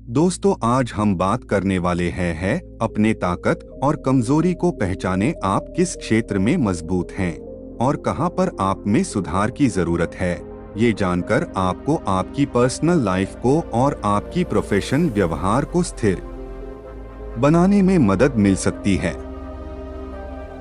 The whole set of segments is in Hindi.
दोस्तों, आज हम बात करने वाले हैं अपने ताकत और कमजोरी को पहचाने। आप किस क्षेत्र में मजबूत हैं और कहां पर आप में सुधार की जरूरत है। ये जानकर आपको आपकी पर्सनल लाइफ को और आपकी प्रोफेशनल व्यवहार को स्थिर बनाने में मदद मिल सकती है।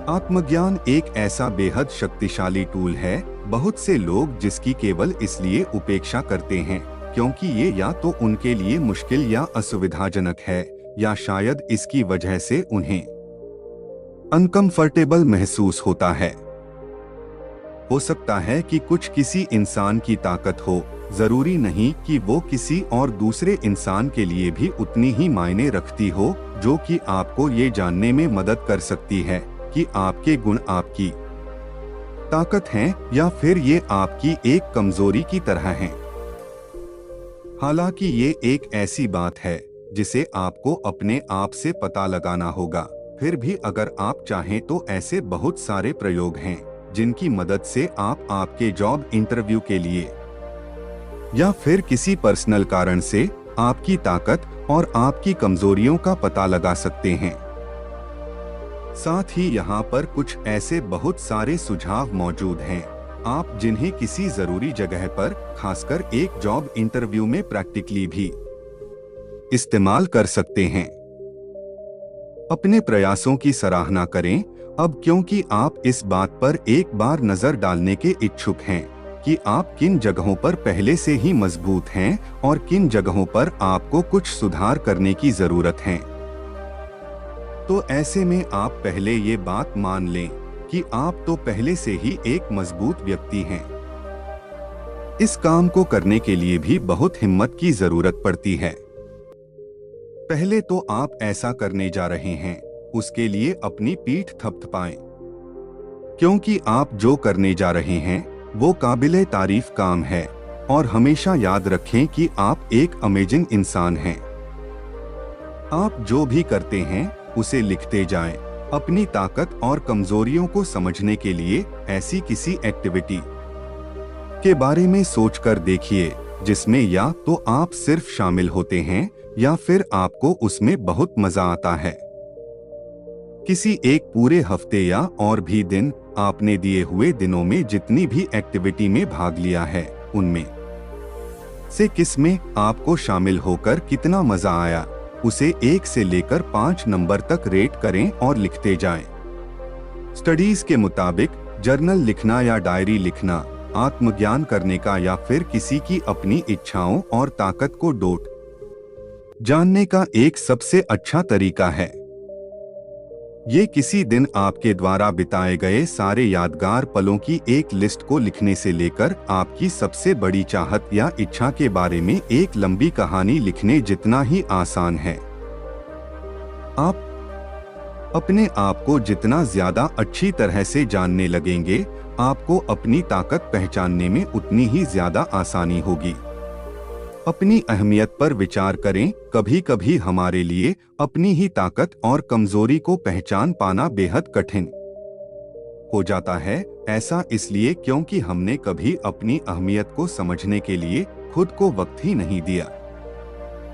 आत्मज्ञान एक ऐसा बेहद शक्तिशाली टूल है। बहुत से लोग जिसकी केवल इसलिए उपेक्षा करते हैं क्योंकि ये या तो उनके लिए मुश्किल या असुविधाजनक है, या शायद इसकी वजह से उन्हें अनकंफर्टेबल महसूस होता है। हो सकता है कि कुछ किसी इंसान की ताकत हो, जरूरी नहीं कि वो किसी और दूसरे इंसान के लिए भी उतनी ही मायने रखती हो, जो कि आपको ये जानने में मदद कर सकती है कि आपके गुण आपकी ताकत हैं या फिर ये आपकी एक कमजोरी की तरह हैं। हालांकि ये एक ऐसी बात है जिसे आपको अपने आप से पता लगाना होगा। फिर भी अगर आप चाहें तो ऐसे बहुत सारे प्रयोग हैं जिनकी मदद से आप आपके जॉब इंटरव्यू के लिए या फिर किसी पर्सनल कारण से आपकी ताकत और आपकी कमजोरियों का पता लगा सकते हैं। साथ ही यहाँ पर कुछ ऐसे बहुत सारे सुझाव मौजूद हैं आप जिन्हें किसी जरूरी जगह पर, खासकर एक जॉब इंटरव्यू में प्रैक्टिकली भी इस्तेमाल कर सकते हैं। अपने प्रयासों की सराहना करें अब, क्योंकि आप इस बात पर एक बार नजर डालने के इच्छुक हैं कि आप किन जगहों पर पहले से ही मजबूत हैं और किन जगहों पर आपको कुछ सुधार करने की जरूरत है। तो ऐसे में आप पहले ये बात मान लें कि आप तो पहले से ही एक मजबूत व्यक्ति हैं। इस काम को करने के लिए भी बहुत हिम्मत की जरूरत पड़ती है। पहले तो आप ऐसा करने जा रहे हैं, उसके लिए अपनी पीठ थपथपाएं, क्योंकि आप जो करने जा रहे हैं वो काबिले तारीफ काम है। और हमेशा याद रखें कि आप एक अमेजिंग इंसान हैं। आप जो भी करते हैं उसे लिखते जाएं। अपनी ताकत और कमजोरियों को समझने के लिए ऐसी किसी एक्टिविटी के बारे में सोचकर देखिए जिसमें या तो आप सिर्फ शामिल होते हैं या फिर आपको उसमें बहुत मजा आता है। किसी एक पूरे हफ्ते या और भी दिन आपने दिए हुए दिनों में जितनी भी एक्टिविटी में भाग लिया है, उनमें से किस में आपको शामिल होकर कितना मजा आया, उसे 1 से लेकर 5 नंबर तक रेट करें और लिखते जाएं। स्टडीज के मुताबिक जर्नल लिखना या डायरी लिखना आत्मज्ञान करने का या फिर किसी की अपनी इच्छाओं और ताकत को डोट जानने का एक सबसे अच्छा तरीका है। ये किसी दिन आपके द्वारा बिताए गए सारे यादगार पलों की एक लिस्ट को लिखने से लेकर आपकी सबसे बड़ी चाहत या इच्छा के बारे में एक लंबी कहानी लिखने जितना ही आसान है। आप अपने आप को जितना ज्यादा अच्छी तरह से जानने लगेंगे, आपको अपनी ताकत पहचानने में उतनी ही ज्यादा आसानी होगी। अपनी अहमियत पर विचार करें। कभी कभी हमारे लिए अपनी ही ताकत और कमजोरी को पहचान पाना बेहद कठिन हो जाता है। ऐसा इसलिए क्योंकि हमने कभी अपनी अहमियत को समझने के लिए खुद को वक्त ही नहीं दिया।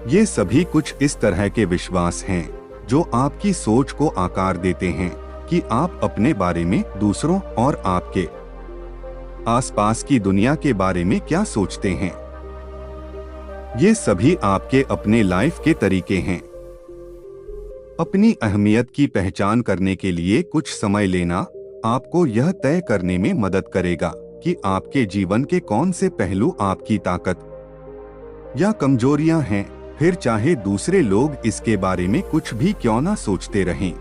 ये सभी कुछ इस तरह के विश्वास हैं जो आपकी सोच को आकार देते हैं कि आप अपने बारे में, दूसरों और आपके आसपास की दुनिया के बारे में क्या सोचते हैं। ये सभी आपके अपने लाइफ के तरीके हैं। अपनी अहमियत की पहचान करने के लिए कुछ समय लेना आपको यह तय करने में मदद करेगा कि आपके जीवन के कौन से पहलू आपकी ताकत या कमजोरियां हैं, फिर चाहे दूसरे लोग इसके बारे में कुछ भी क्यों ना सोचते रहें।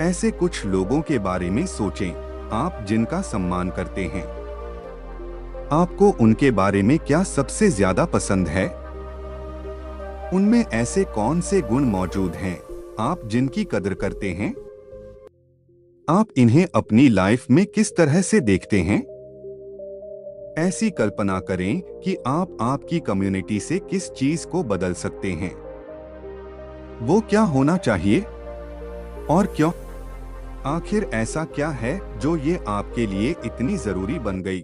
ऐसे कुछ लोगों के बारे में सोचें आप जिनका सम्मान करते हैं। आपको उनके बारे में क्या सबसे ज्यादा पसंद है? उनमें ऐसे कौन से गुण मौजूद हैं आप जिनकी कदर करते हैं? आप इन्हें अपनी लाइफ में किस तरह से देखते हैं? ऐसी कल्पना करें कि आप आपकी कम्युनिटी से किस चीज को बदल सकते हैं। वो क्या होना चाहिए और क्यों? आखिर ऐसा क्या है जो ये आपके लिए इतनी जरूरी बन गई?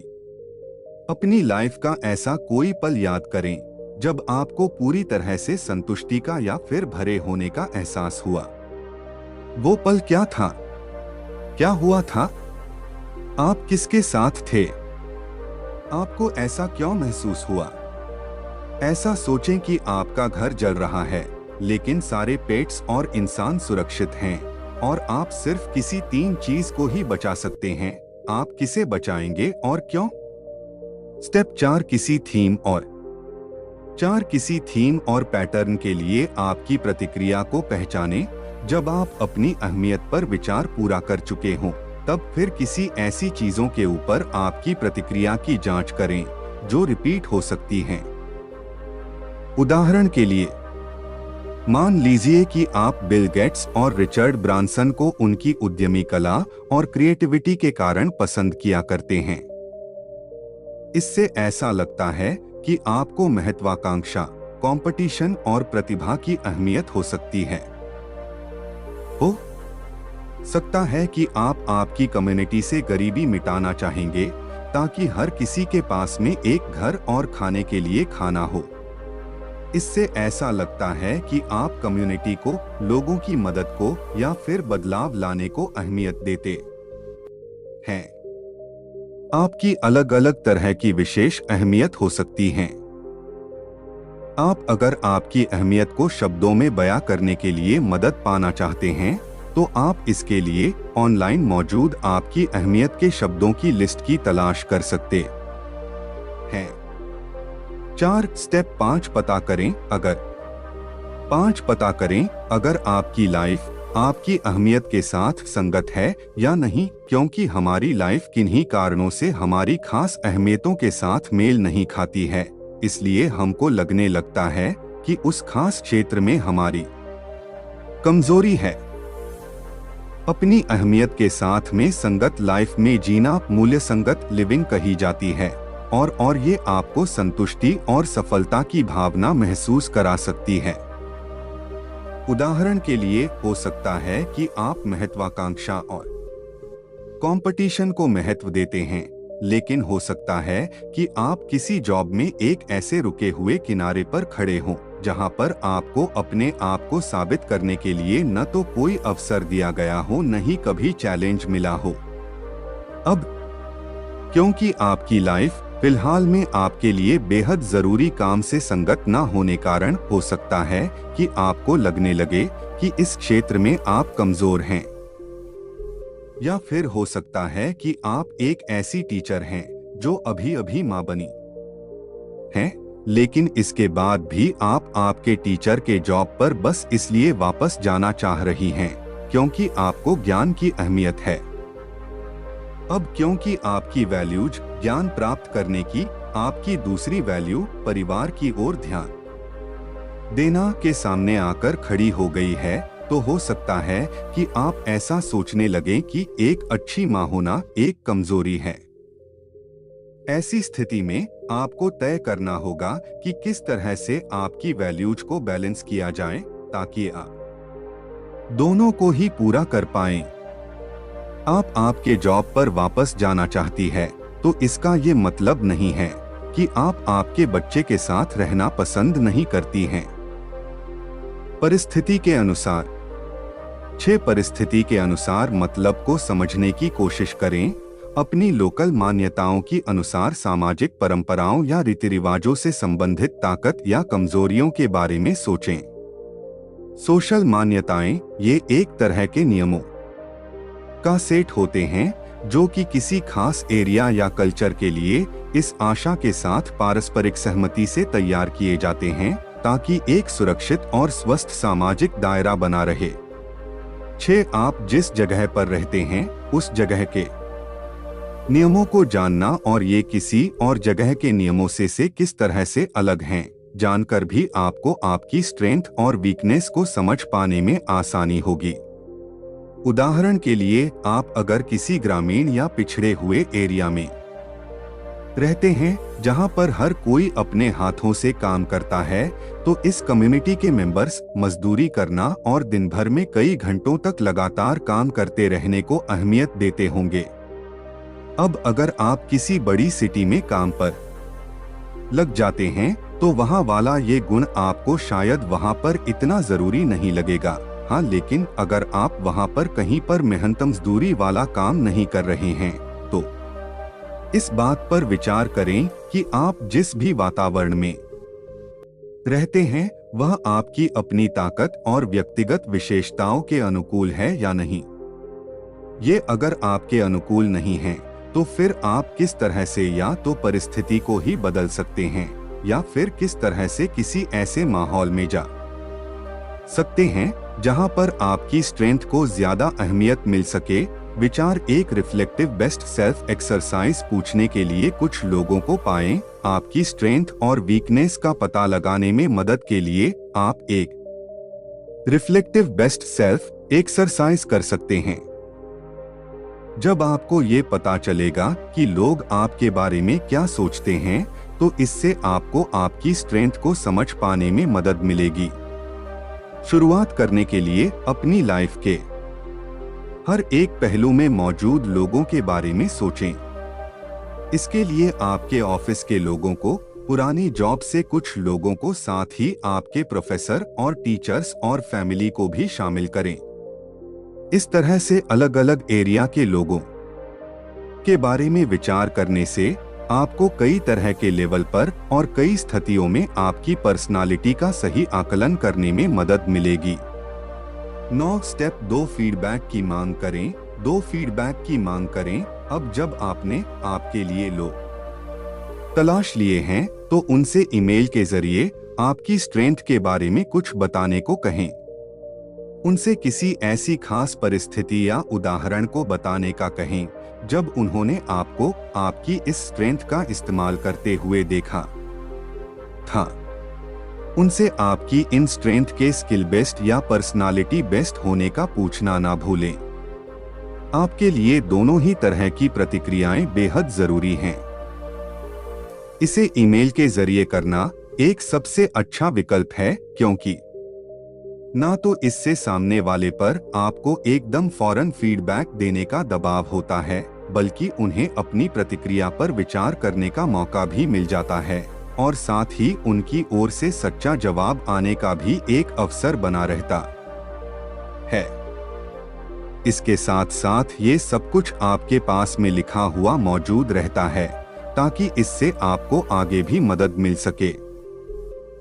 अपनी लाइफ का ऐसा कोई पल याद करें जब आपको पूरी तरह से संतुष्टि का या फिर भरे होने का एहसास हुआ। वो पल क्या था? क्या हुआ था? आप किसके साथ थे? आपको ऐसा क्यों महसूस हुआ? ऐसा सोचें कि आपका घर जल रहा है, लेकिन सारे पेट्स और इंसान सुरक्षित हैं, और आप सिर्फ किसी 3 चीज को ही बचा सकते हैं। आप किसे बचाएंगे और क्यों? स्टेप 4, किसी थीम और पैटर्न के लिए आपकी प्रतिक्रिया को पहचानें। जब आप अपनी अहमियत पर विचार पूरा कर चुके हों, तब फिर किसी ऐसी चीजों के ऊपर आपकी प्रतिक्रिया की जांच करें जो रिपीट हो सकती हैं। उदाहरण के लिए, मान लीजिए कि आप बिल गेट्स और रिचर्ड ब्रांसन को उनकी उद्यमी कला और क्रिएटिविटी के कारण पसंद किया करते हैं। इससे ऐसा लगता है कि आपको महत्वाकांक्षा, कंपटीशन और प्रतिभा की अहमियत हो सकती है। हो सकता है कि आप आपकी कम्युनिटी से गरीबी मिटाना चाहेंगे ताकि हर किसी के पास में एक घर और खाने के लिए खाना हो। इससे ऐसा लगता है कि आप कम्युनिटी को, लोगों की मदद को या फिर बदलाव लाने को अहमियत देते हैं। आपकी अलग अलग तरह की विशेष अहमियत हो सकती हैं। आप अगर आपकी अहमियत को शब्दों में बयां करने के लिए मदद पाना चाहते हैं, तो आप इसके लिए ऑनलाइन मौजूद आपकी अहमियत के शब्दों की लिस्ट की तलाश कर सकते हैं। 4, स्टेप 5, पता करें अगर आपकी लाइफ आपकी अहमियत के साथ संगत है या नहीं, क्योंकि हमारी लाइफ किन्हीं कारणों से हमारी खास अहमियतों के साथ मेल नहीं खाती है, इसलिए हमको लगने लगता है कि उस खास क्षेत्र में हमारी कमजोरी है। अपनी अहमियत के साथ में संगत लाइफ में जीना मूल्य संगत लिविंग कही जाती है, और ये आपको संतुष्टि और सफलता की भावना महसूस करा सकती है। उदाहरण के लिए, हो सकता है कि आप महत्वाकांक्षा और कंपटीशन को महत्व देते हैं, लेकिन हो सकता है कि आप किसी जॉब में एक ऐसे रुके हुए किनारे पर खड़े हों जहां पर आपको अपने आप को साबित करने के लिए न तो कोई अवसर दिया गया हो, न ही कभी चैलेंज मिला हो। अब क्योंकि आपकी लाइफ फिलहाल में आपके लिए बेहद जरूरी काम से संगत न होने कारण, हो सकता है कि आपको लगने लगे कि इस क्षेत्र में आप कमजोर हैं। या फिर हो सकता है कि आप एक ऐसी टीचर हैं जो अभी अभी मां बनी हैं, लेकिन इसके बाद भी आप आपके टीचर के जॉब पर बस इसलिए वापस जाना चाह रही हैं क्योंकि आपको ज्ञान की अहमियत है। अब क्योंकि आपकी वैल्यूज ज्ञान प्राप्त करने की, आपकी दूसरी वैल्यू परिवार की ओर ध्यान देना के सामने आकर खड़ी हो गई है, तो हो सकता है कि आप ऐसा सोचने लगें कि एक अच्छी मां होना एक कमजोरी है। ऐसी स्थिति में आपको तय करना होगा कि किस तरह से आपकी वैल्यूज को बैलेंस किया जाए ताकि आप दोनों को ही पूरा कर पाएं। आप आपके जॉब पर वापस जाना चाहती है, तो इसका ये मतलब नहीं है कि आप आपके बच्चे के साथ रहना पसंद नहीं करती हैं। परिस्थिति के अनुसार 6 परिस्थिति के अनुसार मतलब को समझने की कोशिश करें। अपनी लोकल मान्यताओं की अनुसार सामाजिक परंपराओं या रीति रिवाजों से संबंधित ताकत या कमजोरियों के बारे में सोचें। सोशल मान्यताएं ये एक तरह के नियमों का सेट होते हैं जो कि किसी खास एरिया या कल्चर के लिए इस आशा के साथ पारस्परिक सहमति से तैयार किए जाते हैं ताकि एक सुरक्षित और स्वस्थ सामाजिक दायरा बना रहे। 6, आप जिस जगह पर रहते हैं उस जगह के नियमों को जानना और ये किसी और जगह के नियमों से किस तरह से अलग हैं, जानकर भी आपको आपकी स्ट्रेंथ और वीकनेस को समझ पाने में आसानी होगी। उदाहरण के लिए, आप अगर किसी ग्रामीण या पिछड़े हुए एरिया में रहते हैं जहां पर हर कोई अपने हाथों से काम करता है, तो इस कम्युनिटी के मेंबर्स मजदूरी करना और दिन भर में कई घंटों तक लगातार काम करते रहने को अहमियत देते होंगे। अब अगर आप किसी बड़ी सिटी में काम पर लग जाते हैं, तो वहाँ वाला ये गुण आपको शायद वहाँ पर इतना जरूरी नहीं लगेगा। हाँ, लेकिन अगर आप वहाँ पर कहीं पर मेहनत मजदूरी वाला काम नहीं कर रहे हैं तो इस बात पर विचार करें कि आप जिस भी वातावरण में रहते हैं वह आपकी अपनी ताकत और व्यक्तिगत विशेषताओं के अनुकूल है या नहीं। ये अगर आपके अनुकूल नहीं है तो फिर आप किस तरह से या तो परिस्थिति को ही बदल सकते हैं या फिर किस तरह से किसी ऐसे माहौल में जा सकते हैं जहां पर आपकी स्ट्रेंथ को ज्यादा अहमियत मिल सके। विचार एक रिफ्लेक्टिव बेस्ट सेल्फ एक्सरसाइज पूछने के लिए कुछ लोगों को पाएं। आपकी स्ट्रेंथ और वीकनेस का पता लगाने में मदद के लिए आप एक रिफ्लेक्टिव बेस्ट सेल्फ एक्सरसाइज कर सकते हैं। जब आपको ये पता चलेगा कि लोग आपके बारे में क्या सोचते हैं तो इससे आपको आपकी स्ट्रेंथ को समझ पाने में मदद मिलेगी। शुरुआत करने के लिए अपनी लाइफ के हर एक पहलू में मौजूद लोगों के बारे में सोचें। इसके लिए आपके ऑफिस के लोगों को, पुरानी जॉब से कुछ लोगों को, साथ ही आपके प्रोफेसर और टीचर्स और फैमिली को भी शामिल करें। इस तरह से अलग अलग एरिया के लोगों के बारे में विचार करने से आपको कई तरह के लेवल पर और कई स्थितियों में आपकी पर्सनालिटी का सही आकलन करने में मदद मिलेगी। 9 स्टेप 2 फीडबैक की मांग करें। 2 फीडबैक की मांग करें। अब जब आपने आपके लिए लोग तलाश लिए हैं तो उनसे ईमेल के जरिए आपकी स्ट्रेंथ के बारे में कुछ बताने को कहें। उनसे किसी ऐसी खास परिस्थिति या उदाहरण को बताने का कहें जब उन्होंने आपको आपकी इस स्ट्रेंथ का इस्तेमाल करते हुए देखा था। उनसे आपकी इन स्ट्रेंथ के स्किल बेस्ड या पर्सनालिटी बेस्ड होने का पूछना ना भूलें। आपके लिए दोनों ही तरह की प्रतिक्रियाएं बेहद जरूरी हैं। इसे ईमेल के जरिए करना एक सबसे अच्छा विकल्प है क्योंकि ना तो इससे सामने वाले पर आपको एकदम फौरन फीडबैक देने का दबाव होता है, बल्कि उन्हें अपनी प्रतिक्रिया पर विचार करने का मौका भी मिल जाता है और साथ ही उनकी ओर से सच्चा जवाब आने का भी एक अवसर बना रहता है। इसके साथ साथ ये सब कुछ आपके पास में लिखा हुआ मौजूद रहता है ताकि इससे आपको आगे भी मदद मिल सके।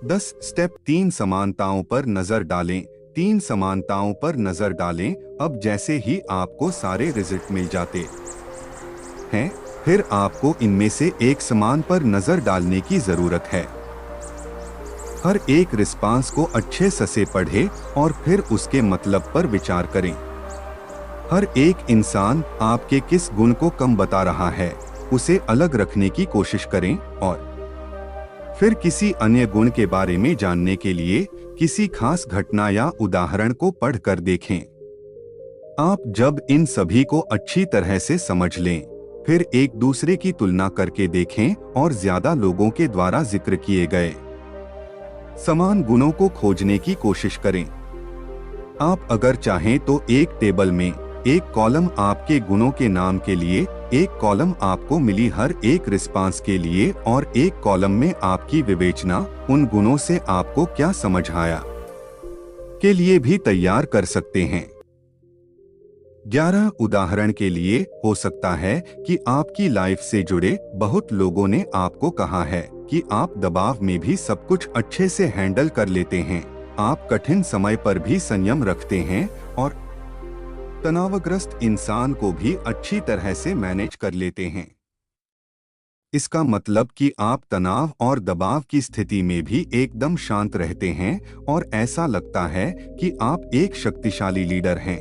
10 स्टेप 3 समानताओं पर नजर डालें। 3 समानताओं पर नजर डालें। अब जैसे ही आपको सारे रिजल्ट मिल जाते हैं, फिर आपको इनमें से एक समान पर नजर डालने की जरूरत है। हर एक रिस्पांस को अच्छे से पढ़ें और फिर उसके मतलब पर विचार करें। हर एक इंसान आपके किस गुण को कम बता रहा है, उसे अलग रखने की कोशिश करें और फिर किसी अन्य गुण के बारे में जानने के लिए किसी खास घटना या उदाहरण को पढ़कर देखें। आप जब इन सभी को अच्छी तरह से समझ लें, फिर एक दूसरे की तुलना करके देखें और ज्यादा लोगों के द्वारा जिक्र किए गए समान गुणों को खोजने की कोशिश करें। आप अगर चाहें तो एक टेबल में एक कॉलम आपके गुणों के नाम के लिए, एक कॉलम आपको मिली हर एक रिस्पांस के लिए और एक कॉलम में आपकी विवेचना उन गुणों से आपको क्या समझ आया के लिए भी तैयार कर सकते हैं। 11 उदाहरण के लिए हो सकता है कि आपकी लाइफ से जुड़े बहुत लोगों ने आपको कहा है कि आप दबाव में भी सब कुछ अच्छे से हैंडल कर लेते हैं, आप कठिन समय पर भी संयम रखते हैं और तनावग्रस्त इंसान को भी अच्छी तरह से मैनेज कर लेते हैं। इसका मतलब कि आप तनाव और दबाव की स्थिति में भी एकदम शांत रहते हैं और ऐसा लगता है कि आप एक शक्तिशाली लीडर हैं।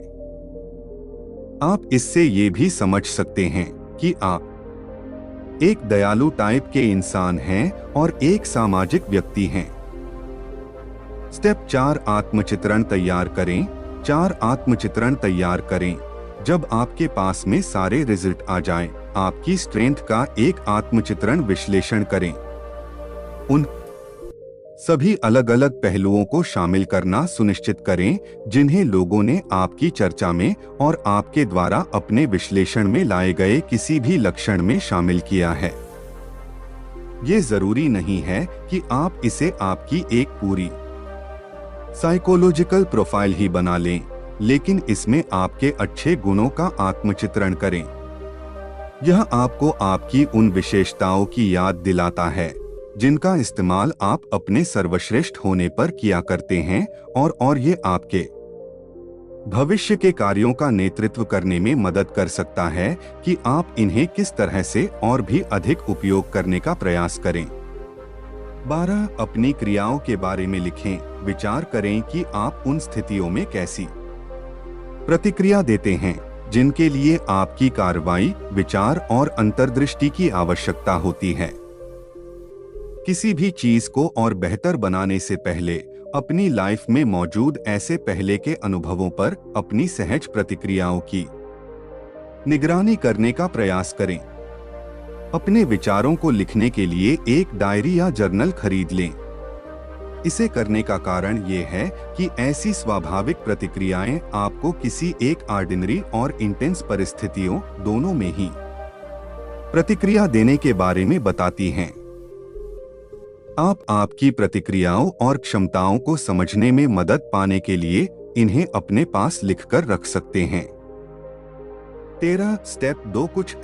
आप इससे ये भी समझ सकते हैं कि आप एक दयालु टाइप के इंसान हैं और एक सामाजिक व्यक्ति हैं। स्टेप 4 आत्मचित्रण तैयार करें। 4 आत्मचित्रण तैयार करें। जब आपके पास में सारे रिजल्ट आ जाएं, आपकी स्ट्रेंथ का एक आत्मचित्रण विश्लेषण करें। उन सभी अलग अलग पहलुओं को शामिल करना सुनिश्चित करें जिन्हें लोगों ने आपकी चर्चा में और आपके द्वारा अपने विश्लेषण में लाए गए किसी भी लक्षण में शामिल किया है। ये जरूरी नहीं है कि आप इसे आपकी एक पूरी साइकोलॉजिकल प्रोफाइल ही बना लें, लेकिन इसमें आपके अच्छे गुणों का आत्मचित्रण करें। यह आपको आपकी उन विशेषताओं की याद दिलाता है जिनका इस्तेमाल आप अपने सर्वश्रेष्ठ होने पर किया करते हैं, और ये आपके भविष्य के कार्यों का नेतृत्व करने में मदद कर सकता है कि आप इन्हें किस तरह से और भी अधिक उपयोग करने का प्रयास करें। 12. अपनी क्रियाओं के बारे में लिखें। विचार करें कि आप उन स्थितियों में कैसी प्रतिक्रिया देते हैं जिनके लिए आपकी कार्रवाई, विचार और अंतर्दृष्टि की आवश्यकता होती है। किसी भी चीज को और बेहतर बनाने से पहले अपनी लाइफ में मौजूद ऐसे पहले के अनुभवों पर अपनी सहज प्रतिक्रियाओं की निगरानी करने का प्रयास करें। अपने विचारों को लिखने के लिए एक डायरी या जर्नल खरीद लें। इसे करने का कारण ये है कि ऐसी स्वाभाविक प्रतिक्रियाएं आपको किसी एक ऑर्डिनरी और इंटेंस परिस्थितियों दोनों में ही प्रतिक्रिया देने के बारे में बताती हैं। आप आपकी प्रतिक्रियाओं और क्षमताओं को समझने में मदद पाने के लिए इन्हें अपने पास लिखकर रख सकते हैं। 13. स्टेप 2. कुछ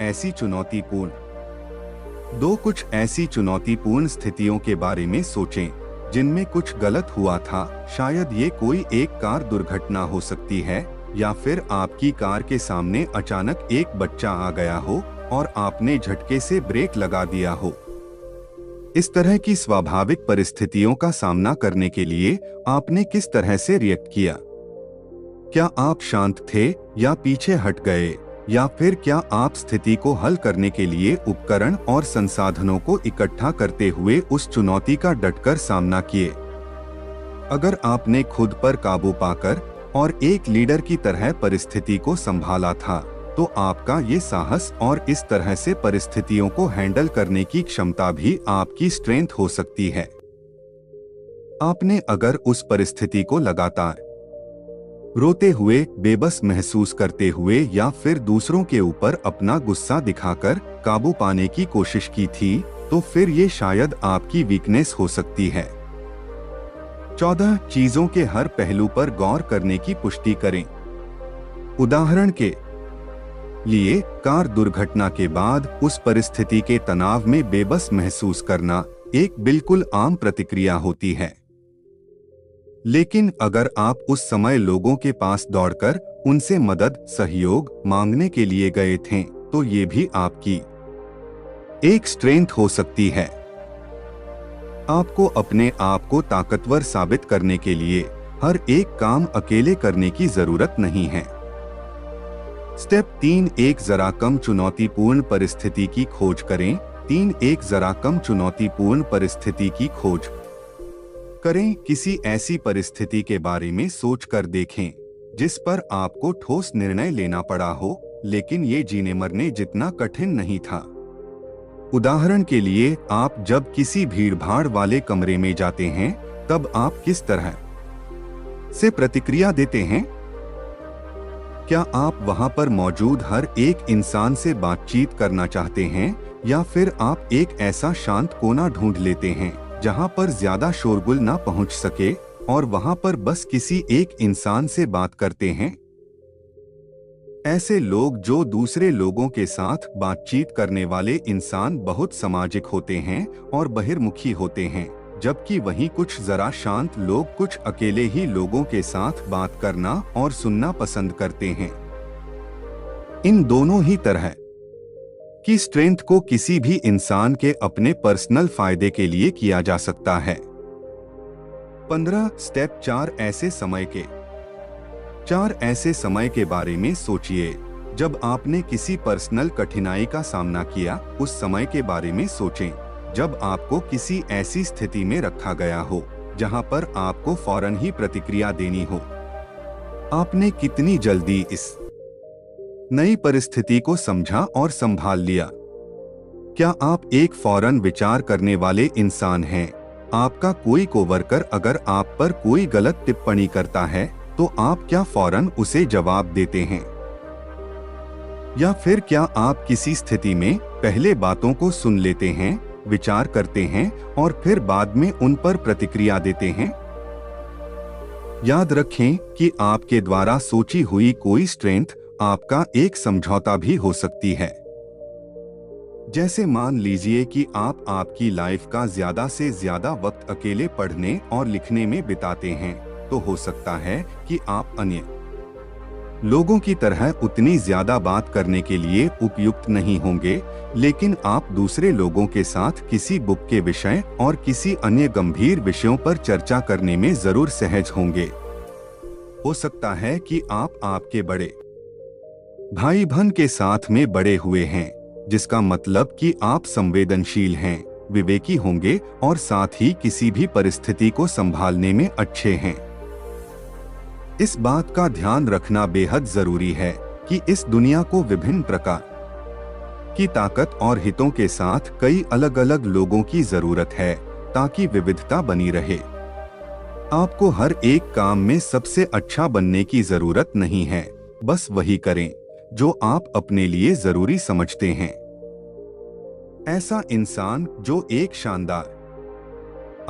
ऐसी चुनौतीपूर्ण स्थितियों के बारे में सोचें जिनमें कुछ गलत हुआ था। शायद ये कोई एक कार दुर्घटना हो सकती है, या फिर आपकी कार के सामने अचानक एक बच्चा आ गया हो और आपने झटके से ब्रेक लगा दिया हो। इस तरह की स्वाभाविक परिस्थितियों का सामना करने के लिए आपने किस तरह से रिएक्ट किया? क्या आप शांत थे या पीछे हट गए, या फिर क्या आप स्थिति को हल करने के लिए उपकरण और संसाधनों को इकट्ठा करते हुए उस चुनौती का डटकर सामना किए? अगर आपने खुद पर काबू पाकर और एक लीडर की तरह परिस्थिति को संभाला था, तो आपका ये साहस और इस तरह से परिस्थितियों को हैंडल करने की क्षमता भी आपकी स्ट्रेंथ हो सकती है। आपने अगर उस परिस्थिति को लगातार रोते हुए, बेबस महसूस करते हुए या फिर दूसरों के ऊपर अपना गुस्सा दिखाकर काबू पाने की कोशिश की थी, तो फिर ये शायद आपकी वीकनेस हो सकती है। 14. चीजों के हर पहलू पर गौर करने की पुष्टि करें। उदाहरण के लिए, कार दुर्घटना के बाद उस परिस्थिति के तनाव में बेबस महसूस करना एक बिल्कुल आम प्रतिक्रिया होती है। लेकिन अगर आप उस समय लोगों के पास दौड़कर उनसे मदद, सहयोग मांगने के लिए गए थे, तो ये भी आपकी एक स्ट्रेंथ हो सकती है। आपको अपने आप को ताकतवर साबित करने के लिए हर एक काम अकेले करने की जरूरत नहीं है। स्टेप 3. एक जरा कम चुनौतीपूर्ण परिस्थिति की खोज करें। 3. एक जरा कम चुनौतीपूर्ण परिस्थिति की खोज करें। किसी ऐसी परिस्थिति के बारे में सोच कर देखें जिस पर आपको ठोस निर्णय लेना पड़ा हो, लेकिन ये जीने मरने जितना कठिन नहीं था। उदाहरण के लिए, आप जब किसी भीड़भाड़ वाले कमरे में जाते हैं, तब आप किस तरह से प्रतिक्रिया देते हैं? क्या आप वहां पर मौजूद हर एक इंसान से बातचीत करना चाहते हैं, या फिर आप एक ऐसा शांत कोना ढूंढ लेते हैं जहां पर ज्यादा शोरगुल ना पहुंच सके और वहां पर बस किसी एक इंसान से बात करते हैं? ऐसे लोग जो दूसरे लोगों के साथ बातचीत करने वाले इंसान बहुत सामाजिक होते हैं और बहिर्मुखी होते हैं, जबकि वहीं कुछ जरा शांत लोग कुछ अकेले ही लोगों के साथ बात करना और सुनना पसंद करते हैं। इन दोनों ही तरह की स्ट्रेंथ को किसी भी इंसान के अपने पर्सनल फायदे के लिए किया जा सकता है। 15. स्टेप 4. ऐसे समय के बारे में सोचिए जब आपने किसी पर्सनल कठिनाई का सामना किया। उस समय के बारे में सोचें जब आपको किसी ऐसी स्थिति में रखा गया हो जहां पर आपको फौरन ही प्रतिक्रिया देनी हो। आपने कितनी जल्दी इस नई परिस्थिति को समझा और संभाल लिया? क्या आप एक फौरन विचार करने वाले इंसान हैं? आपका कोई कोवर्कर अगर आप पर कोई गलत टिप्पणी करता है, तो आप क्या फौरन उसे जवाब देते हैं? या फिर क्या आप किसी स्थिति में पहले बातों को सुन लेते हैं विचार करते हैं और फिर बाद में उन पर प्रतिक्रिया देते हैं? याद रखें कि आपके द्वारा सोची हुई कोई स्ट्रेंथ आपका एक समझौता भी हो सकती है। जैसे मान लीजिए कि आप आपकी लाइफ का ज्यादा से ज्यादा वक्त अकेले पढ़ने और लिखने में बिताते हैं, तो हो सकता है कि आप अन्य लोगों की तरह उतनी ज्यादा बात करने के लिए उपयुक्त नहीं होंगे, लेकिन आप दूसरे लोगों के साथ किसी बुक के विषय और किसी अन्य गंभीर विषयों पर चर्चा करने में जरूर सहज होंगे। हो सकता है कि आप आपके बड़े भाई बहन के साथ में बड़े हुए हैं, जिसका मतलब कि आप संवेदनशील हैं, विवेकी होंगे और साथ ही किसी भी परिस्थिति को संभालने में अच्छे हैं। इस बात का ध्यान रखना बेहद जरूरी है कि इस दुनिया को विभिन्न प्रकार की ताकत और हितों के साथ कई अलग अलग लोगों की जरूरत है, ताकि विविधता बनी रहे। आपको हर एक काम में सबसे अच्छा बनने की जरूरत नहीं है, बस वही करें जो आप अपने लिए जरूरी समझते हैं। ऐसा इंसान जो एक शानदार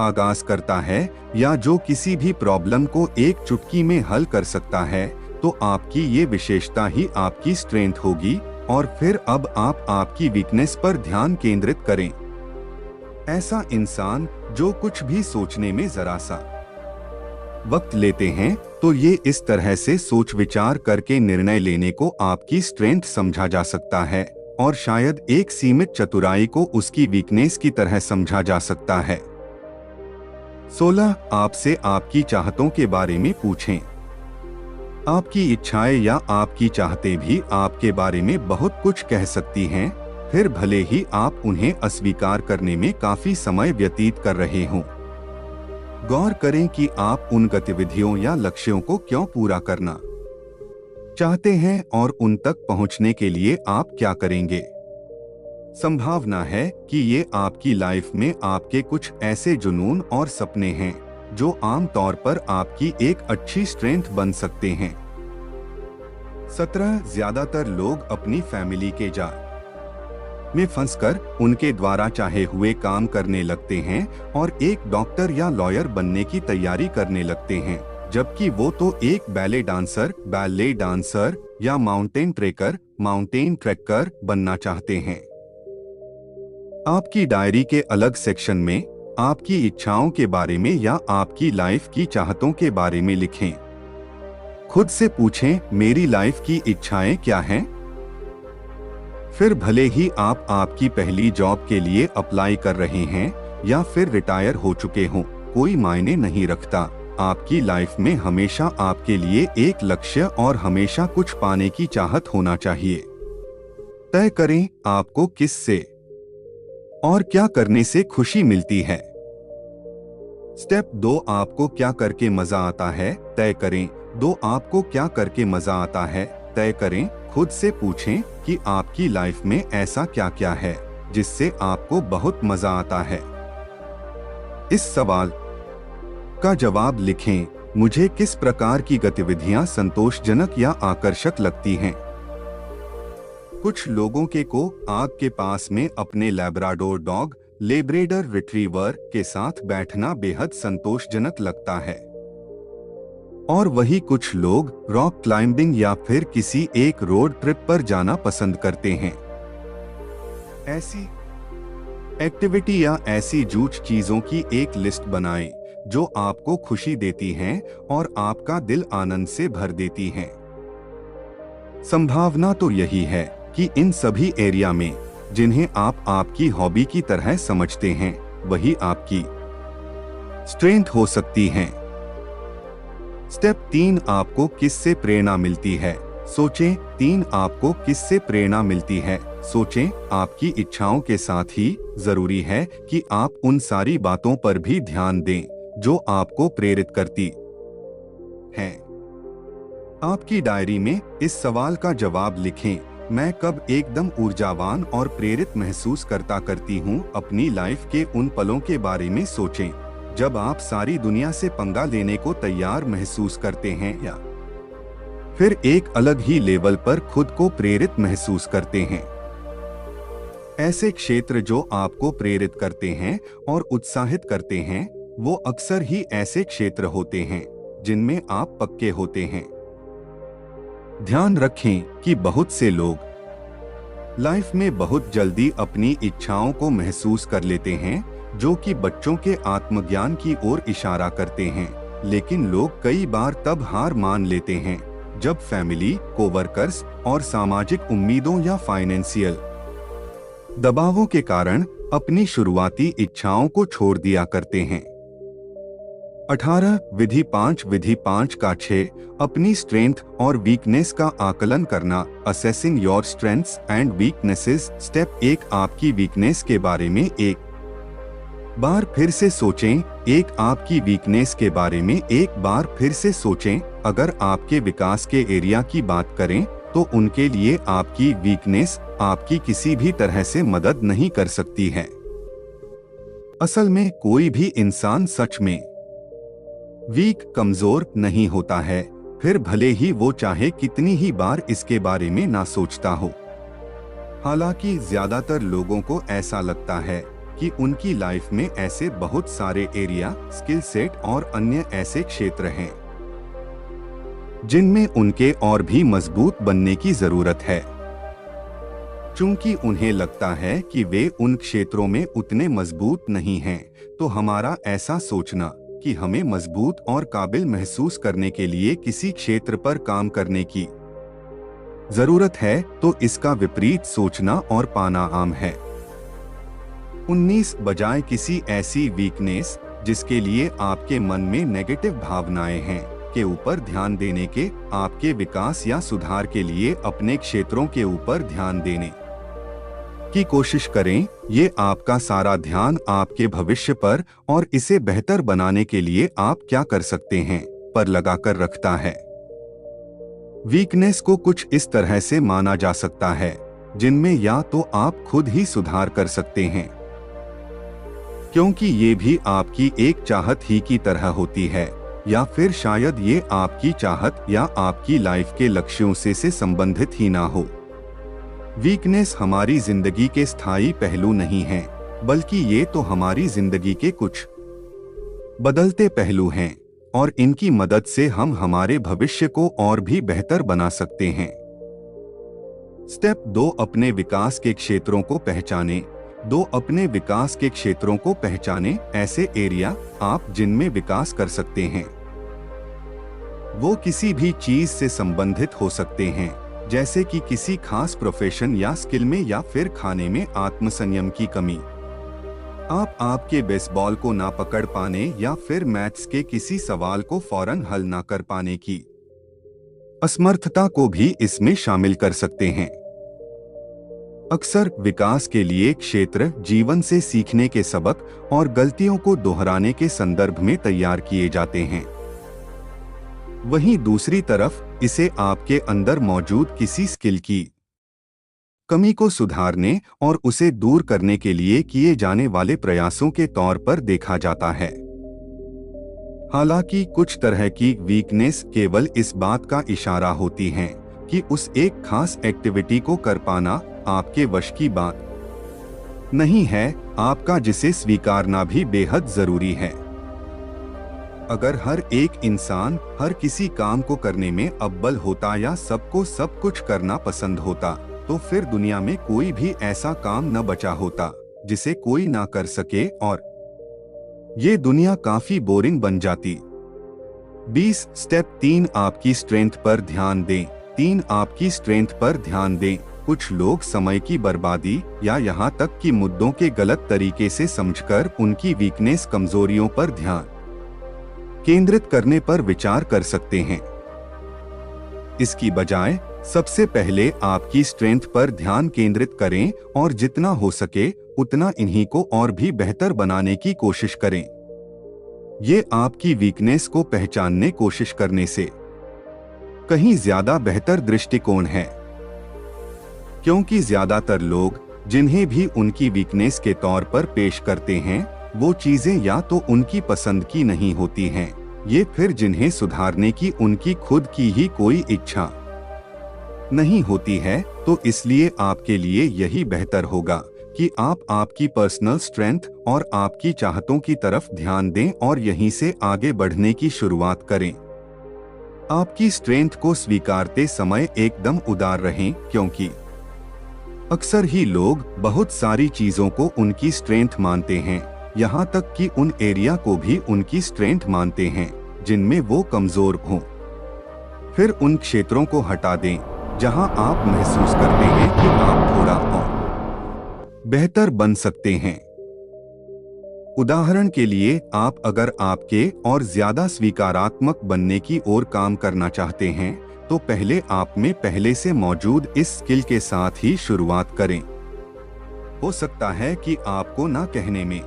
आगाज करता है या जो किसी भी प्रॉब्लम को एक चुटकी में हल कर सकता है, तो आपकी ये विशेषता ही आपकी स्ट्रेंथ होगी। और फिर अब आप आपकी वीकनेस पर ध्यान केंद्रित करें। ऐसा इंसान जो कुछ भी सोचने में जरा सा वक्त लेते हैं, तो ये इस तरह से सोच विचार करके निर्णय लेने को आपकी स्ट्रेंथ समझा जा सकता है, और शायद एक सीमित चतुराई को उसकी वीकनेस की तरह समझा जा सकता है। 16. आपसे आपकी चाहतों के बारे में पूछें। आपकी इच्छाएं या आपकी चाहतें भी आपके बारे में बहुत कुछ कह सकती हैं, फिर भले ही आप उन्हें अस्वीकार करने में काफी समय व्यतीत कर रहे हों। गौर करें कि आप उन गतिविधियों या लक्ष्यों को क्यों पूरा करना चाहते हैं और उन तक पहुंचने के लिए आप क्या करेंगे। संभावना है कि ये आपकी लाइफ में आपके कुछ ऐसे जुनून और सपने हैं जो आमतौर पर आपकी एक अच्छी स्ट्रेंथ बन सकते हैं। 17. ज्यादातर लोग अपनी फैमिली के जाल में फंसकर उनके द्वारा चाहे हुए काम करने लगते हैं और एक डॉक्टर या लॉयर बनने की तैयारी करने लगते हैं, जबकि वो तो एक बैले डांसर या माउंटेन ट्रेकर बनना चाहते हैं। आपकी डायरी के अलग सेक्शन में आपकी इच्छाओं के बारे में या आपकी लाइफ की चाहतों के बारे में लिखें। खुद से पूछें, मेरी लाइफ की इच्छाएं क्या हैं? फिर भले ही आप आपकी पहली जॉब के लिए अप्लाई कर रहे हैं या फिर रिटायर हो चुके हों, कोई मायने नहीं रखता। आपकी लाइफ में हमेशा आपके लिए एक लक्ष्य और हमेशा कुछ पाने की चाहत होना चाहिए। तय करें आपको किस से और क्या करने से खुशी मिलती है। स्टेप 2. आपको क्या करके मजा आता है, तय करें। 2. आपको क्या करके मजा आता है, तय करें। खुद से पूछें कि आपकी लाइफ में ऐसा क्या क्या है जिससे आपको बहुत मजा आता है। इस सवाल का जवाब लिखें, मुझे किस प्रकार की गतिविधियां संतोषजनक या आकर्षक लगती हैं। कुछ लोगों को आग के पास में अपने लैब्राडोर डॉग लेब्रेडर रिट्रीवर के साथ बैठना बेहद संतोषजनक लगता है, और वही कुछ लोग रॉक क्लाइंबिंग या फिर किसी एक रोड ट्रिप पर जाना पसंद करते हैं। ऐसी एक्टिविटी या ऐसी जूझ चीजों की एक लिस्ट बनाएं जो आपको खुशी देती हैं और आपका दिल आनंद से भर देती हैं। संभावना तो यही है कि इन सभी एरिया में जिन्हें आप आपकी हॉबी की तरह समझते हैं, वही आपकी स्ट्रेंथ हो सकती हैं। स्टेप 3. आपको किससे प्रेरणा मिलती है, सोचें। 3. आपको किससे प्रेरणा मिलती है, सोचें। आपकी इच्छाओं के साथ ही जरूरी है कि आप उन सारी बातों पर भी ध्यान दें जो आपको प्रेरित करती हैं। आपकी डायरी में इस सवाल का जवाब लिखें, मैं कब एकदम ऊर्जावान और प्रेरित महसूस करती हूँ। अपनी लाइफ के उन पलों के बारे में सोचें जब आप सारी दुनिया से पंगा लेने को तैयार महसूस करते हैं या फिर एक अलग ही लेवल पर खुद को प्रेरित महसूस करते हैं। ऐसे क्षेत्र जो आपको प्रेरित करते हैं और उत्साहित करते हैं, वो अक्सर ही ऐसे क्षेत्र होते हैं जिनमें आप पक्के होते हैं। ध्यान रखें कि बहुत से लोग लाइफ में बहुत जल्दी अपनी इच्छाओं को महसूस कर लेते हैं, जो कि बच्चों के आत्मज्ञान की ओर इशारा करते हैं। लेकिन लोग कई बार तब हार मान लेते हैं जब फैमिली, कोवर्कर्स और सामाजिक उम्मीदों या फाइनेंशियल दबावों के कारण अपनी शुरुआती इच्छाओं को छोड़ दिया करते हैं। 18 विधि 5 का 6 अपनी स्ट्रेंथ और वीकनेस का आकलन करना। Assessing your strengths and weaknesses. Step 1 आपकी वीकनेस के बारे में एक बार फिर से सोचें। आपकी वीकनेस के बारे में एक बार फिर से सोचें। अगर आपके विकास के एरिया की बात करें तो उनके लिए आपकी वीकनेस आपकी किसी भी तरह से मदद नहीं कर सकती है। असल में कोई भी इंसान सच में वीक, कमजोर नहीं होता है, फिर भले ही वो चाहे कितनी ही बार इसके बारे में ना सोचता हो। हालांकि ज्यादातर लोगों को ऐसा लगता है कि उनकी लाइफ में ऐसे बहुत सारे एरिया, स्किल सेट और अन्य ऐसे क्षेत्र हैं जिनमें उनके और भी मजबूत बनने की जरूरत है। चूंकि उन्हें लगता है कि वे उन क्षेत्रों में उतने मजबूत नहीं हैं, तो हमारा ऐसा सोचना कि हमें मजबूत और काबिल महसूस करने के लिए किसी क्षेत्र पर काम करने की जरूरत है, तो इसका विपरीत सोचना और पाना आम है। 19 बजाय किसी ऐसी वीकनेस जिसके लिए आपके मन में नेगेटिव भावनाएं हैं के ऊपर ध्यान देने के, आपके विकास या सुधार के लिए अपने क्षेत्रों के ऊपर ध्यान देने की कोशिश करें। ये आपका सारा ध्यान आपके भविष्य पर और इसे बेहतर बनाने के लिए आप क्या कर सकते हैं पर लगाकर रखता है। वीकनेस को कुछ इस तरह से माना जा सकता है जिनमें या तो आप खुद ही सुधार कर सकते हैं, क्योंकि ये भी आपकी एक चाहत ही की तरह होती है, या फिर शायद ये आपकी चाहत या आपकी लाइफ के लक्ष्यों से संबंधित ही ना हो। वीकनेस हमारी जिंदगी के स्थायी पहलू नहीं हैं, बल्कि ये तो हमारी जिंदगी के कुछ बदलते पहलू हैं और इनकी मदद से हम हमारे भविष्य को और भी बेहतर बना सकते हैं। स्टेप 2 अपने विकास के क्षेत्रों को पहचानें। अपने विकास के क्षेत्रों को पहचानें। ऐसे एरिया आप जिनमें विकास कर सकते हैं। वो किसी भी चीज से संबंधित हो सकते हैं, जैसे कि किसी खास प्रोफेशन या स्किल में, या फिर खाने में आत्मसंयम की कमी। आप आपके बेसबॉल को ना पकड़ पाने या फिर मैथ्स के किसी सवाल को फौरन हल ना कर पाने की असमर्थता को भी इसमें शामिल कर सकते हैं। अक्सर विकास के लिए क्षेत्र जीवन से सीखने के सबक और गलतियों को दोहराने के संदर्भ में तैयार किए जाते हैं। वहीं दूसरी तरफ इसे आपके अंदर मौजूद किसी स्किल की कमी को सुधारने और उसे दूर करने के लिए किए जाने वाले प्रयासों के तौर पर देखा जाता है। हालांकि कुछ तरह की वीकनेस केवल इस बात का इशारा होती हैं कि उस एक खास एक्टिविटी को कर पाना आपके वश की बात नहीं है, आपका जिसे स्वीकारना भी बेहद जरूरी है। अगर हर एक इंसान हर किसी काम को करने में अव्वल होता या सबको सब कुछ करना पसंद होता, तो फिर दुनिया में कोई भी ऐसा काम न बचा होता जिसे कोई ना कर सके और ये दुनिया काफी बोरिंग बन जाती। 20 स्टेप 3 आपकी स्ट्रेंथ पर ध्यान दें। आपकी स्ट्रेंथ पर ध्यान दें। कुछ लोग समय की बर्बादी या यहाँ तक कि मुद्दों के गलत तरीके से समझकर उनकी वीकनेस, कमजोरियों पर ध्यान केंद्रित करने पर विचार कर सकते हैं। इसकी बजाय सबसे पहले आपकी स्ट्रेंथ पर ध्यान केंद्रित करें और जितना हो सके उतना इन्हीं को और भी बेहतर बनाने की कोशिश करें। ये आपकी वीकनेस को पहचानने कोशिश करने से कहीं ज्यादा बेहतर दृष्टिकोण है, क्योंकि ज्यादातर लोग जिन्हें भी उनकी वीकनेस के तौर पर पेश करते हैं, वो चीजें या तो उनकी पसंद की नहीं होती हैं, ये फिर जिन्हें सुधारने की उनकी खुद की ही कोई इच्छा नहीं होती है। तो इसलिए आपके लिए यही बेहतर होगा कि आप आपकी पर्सनल स्ट्रेंथ और आपकी चाहतों की तरफ ध्यान दें और यहीं से आगे बढ़ने की शुरुआत करें। आपकी स्ट्रेंथ को स्वीकारते समय एकदम उदार रहें, क्योंकि अक्सर ही लोग बहुत सारी चीजों को उनकी स्ट्रेंथ मानते हैं, यहाँ तक कि उन एरिया को भी उनकी स्ट्रेंथ मानते हैं जिनमें वो कमजोर हों। फिर उन क्षेत्रों को हटा दें जहां आप महसूस करते हैं कि आप थोड़ा और बेहतर बन सकते हैं। उदाहरण के लिए, आप अगर आपके और ज्यादा स्वीकारात्मक बनने की ओर काम करना चाहते हैं तो पहले आप में पहले से मौजूद इस स्किल के साथ ही शुरुआत करें। हो सकता है कि आपको ना कहने में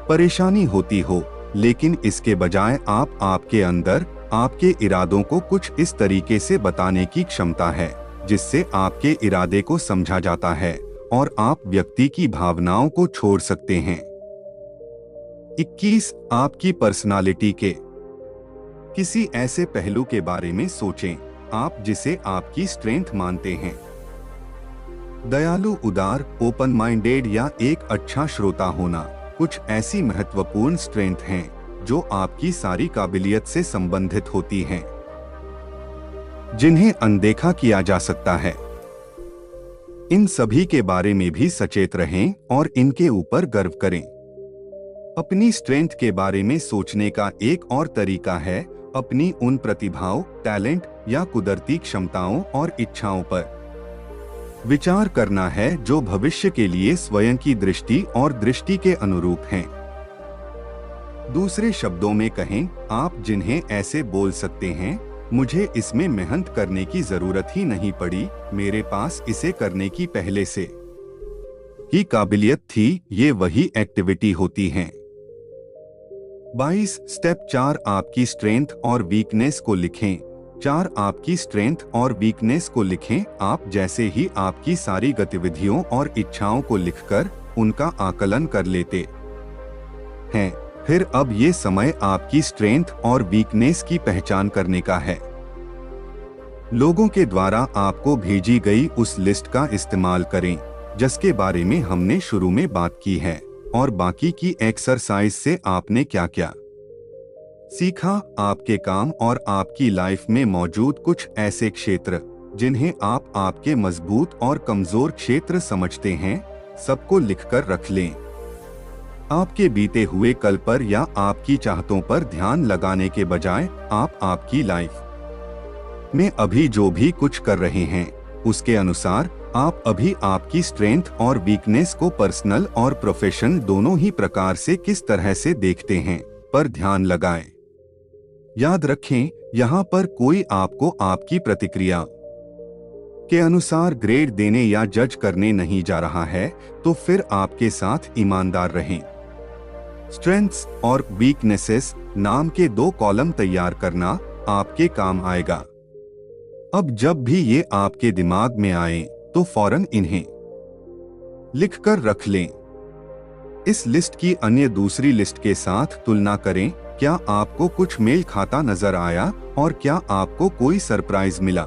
परेशानी होती हो, लेकिन इसके बजाय आप आपके अंदर आपके इरादों को कुछ इस तरीके से बताने की क्षमता है जिससे आपके इरादे को समझा जाता है और आप व्यक्ति की भावनाओं को छोड़ सकते हैं। 21. आपकी पर्सनालिटी के किसी ऐसे पहलू के बारे में सोचें आप जिसे आपकी स्ट्रेंथ मानते हैं। दयालु, उदार, ओपन माइंडेड या एक अच्छा श्रोता होना कुछ ऐसी महत्वपूर्ण स्ट्रेंथ हैं जो आपकी सारी काबिलियत से संबंधित होती हैं, जिन्हें अनदेखा किया जा सकता है। इन सभी के बारे में भी सचेत रहें और इनके ऊपर गर्व करें। अपनी स्ट्रेंथ के बारे में सोचने का एक और तरीका है अपनी उन प्रतिभाओं, टैलेंट या कुदरती क्षमताओं और इच्छाओं पर विचार करना है जो भविष्य के लिए स्वयं की दृष्टि और दृष्टि के अनुरूप हैं। दूसरे शब्दों में कहें, आप जिन्हें ऐसे बोल सकते हैं, मुझे इसमें मेहनत करने की जरूरत ही नहीं पड़ी, मेरे पास इसे करने की पहले से ही काबिलियत थी, ये वही एक्टिविटी होती हैं। 22. स्टेप 4. आपकी स्ट्रेंथ और वीकनेस को लिखें। 4. आपकी स्ट्रेंथ और वीकनेस को लिखें। आप जैसे ही आपकी सारी गतिविधियों और इच्छाओं को लिखकर उनका आकलन कर लेते हैं, फिर अब ये समय आपकी स्ट्रेंथ और वीकनेस की पहचान करने का है। लोगों के द्वारा आपको भेजी गई उस लिस्ट का इस्तेमाल करें जिसके बारे में हमने शुरू में बात की है, और बाकी की एक्सरसाइज से आपने क्या क्या सीखा। आपके काम और आपकी लाइफ में मौजूद कुछ ऐसे क्षेत्र जिन्हें आप आपके मजबूत और कमजोर क्षेत्र समझते हैं, सबको लिखकर रख लें। आपके बीते हुए कल पर या आपकी चाहतों पर ध्यान लगाने के बजाय आप आपकी लाइफ में अभी जो भी कुछ कर रहे हैं उसके अनुसार आप अभी आपकी स्ट्रेंथ और वीकनेस को पर्सनल और प्रोफेशनल दोनों ही प्रकार से किस तरह से देखते हैं पर ध्यान लगाएं। याद रखें, यहाँ पर कोई आपको आपकी प्रतिक्रिया के अनुसार ग्रेड देने या जज करने नहीं जा रहा है, तो फिर आपके साथ ईमानदार रहें। स्ट्रेंथ्स और वीकनेसेस नाम के 2 कॉलम तैयार करना आपके काम आएगा। अब जब भी ये आपके दिमाग में आए तो फौरन इन्हें लिखकर रख लें। इस लिस्ट की अन्य दूसरी लिस्ट के साथ तुलना करें, क्या आपको कुछ मेल खाता नजर आया और क्या आपको कोई सरप्राइज मिला।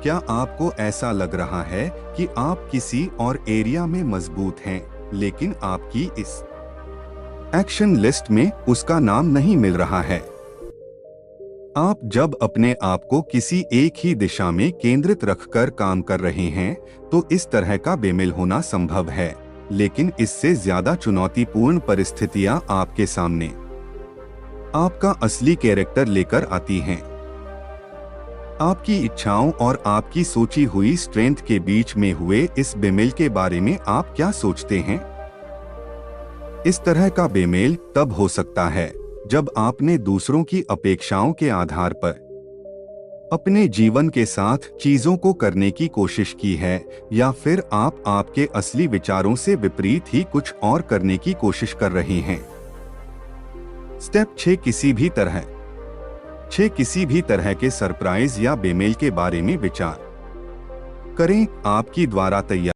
क्या आपको ऐसा लग रहा है कि आप किसी और एरिया में मजबूत हैं, लेकिन आपकी इस एक्शन लिस्ट में उसका नाम नहीं मिल रहा है। आप जब अपने आप को किसी एक ही दिशा में केंद्रित रखकर काम कर रहे हैं तो इस तरह का बेमेल होना संभव है, लेकिन इससे ज्यादा चुनौतीपूर्ण परिस्थितियां आपके सामने आपका असली कैरेक्टर लेकर आती हैं। आपकी इच्छाओं और आपकी सोची हुई स्ट्रेंथ के बीच में हुए इस बेमेल के बारे में आप क्या सोचते हैं? इस तरह का बेमेल तब हो सकता है जब आपने दूसरों की अपेक्षाओं के आधार पर अपने जीवन के साथ चीजों को करने की कोशिश की है, या फिर आप आपके असली विचारों से विपरीत ही कुछ और करने की कोशिश कर रहे हैं। स्टेप 6. किसी भी तरह के सरप्राइज या बेमेल के बारे में विचार करें। आपकी द्वारा तैयार